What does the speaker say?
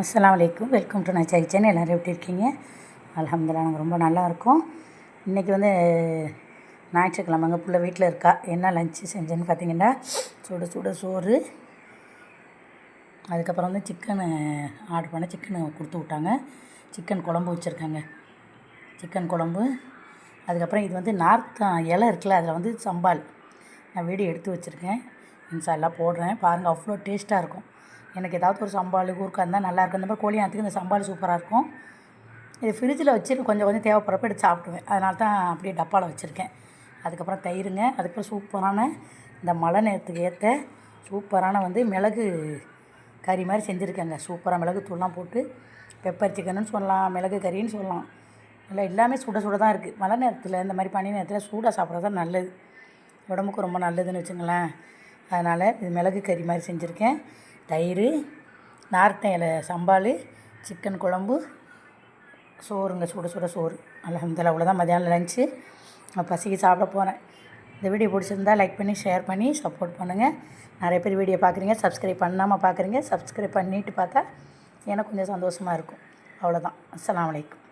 அஸ்ஸலாமு அலைக்கும். Welcome to நச்சை கிச்சன். எல்லோரும் எப்படி இருக்கீங்க? அல்ஹம்துலில்லாஹ் நாங்கள் ரொம்ப நல்லா இருக்கோம். இன்றைக்கி ஞாயிற்றுக்கிழமைங்க, புள்ள வீட்டில் இருக்கா. என்ன லஞ்சு செஞ்சேன்னு பார்த்தீங்கன்னா, சுட சுட சோறு, அதுக்கப்புறம் சிக்கனு ஆர்டர் பண்ண சிக்கனு கொடுத்து விட்டாங்க. சிக்கன் குழம்பு வச்சுருக்காங்க. சிக்கன் குழம்பு, அதுக்கப்புறம் இது நார்த்தம் இலை இருக்குல்ல, அதில் சம்பால் நான் வீடியோ எடுத்து வச்சுருக்கேன். இன்ஷால்லாம் போடுறேன் பாருங்கள். அவ்வளோ டேஸ்ட்டாக இருக்கும். எனக்கு ஏதாவது ஒரு சம்பால் ஊறுக்காய் இருந்தால் நல்லாயிருக்கும். இந்த மாதிரி கோழியாத்துக்கு இந்த சம்பால் சூப்பராக இருக்கும். இது ஃப்ரிட்ஜில் வச்சு கொஞ்சம் கொஞ்சம் தேவைப்படுறப்ப எடுத்து சாப்பிடுவேன். அதனால தான் அப்படியே டப்பாவில் வச்சுருக்கேன். அதுக்கப்புறம் தயிருங்க, அதுக்கப்புறம் சூப்பரான இந்த மழை நேரத்துக்கு ஏற்ற சூப்பரான மிளகு கறி மாதிரி செஞ்சுருக்கேங்க. சூப்பராக மிளகு தூள்லாம் போட்டு பெப்பர் சிக்கனுன்னு சொல்லலாம், மிளகு கறின்னு சொல்லலாம். இல்லை, எல்லாமே சுட சுட தான் இருக்குது. மழை நேரத்தில் இந்த மாதிரி பனி நேரத்தில் சூடாக சாப்பிட்றது தான் நல்லது, உடம்புக்கு ரொம்ப நல்லதுன்னு வச்சுங்களேன். அதனால் இது மிளகு கறி மாதிரி செஞ்சுருக்கேன். தயிர், நார்த்தம் இலை சம்பால், சிக்கன் குழம்பு, சோறுங்க, சுட சுட சோறு. அல்ஹம்துலில்லாஹ். அவ்வளோதான் மதியானம் லஞ்சு. நான் பசிக்கு சாப்பிட போகிறேன். இந்த வீடியோ பிடிச்சிருந்தா லைக் பண்ணி ஷேர் பண்ணி சப்போர்ட் பண்ணுங்கள். நிறைய பேர் வீடியோ பார்க்குறீங்க, சப்ஸ்கிரைப் பண்ணாமல் பார்க்குறீங்க. சப்ஸ்கிரைப் பண்ணிவிட்டு பார்த்தா எனக்கு கொஞ்சம் சந்தோஷமாக இருக்கும். அவ்வளோதான். அஸ்ஸலாமு அலைக்கும்.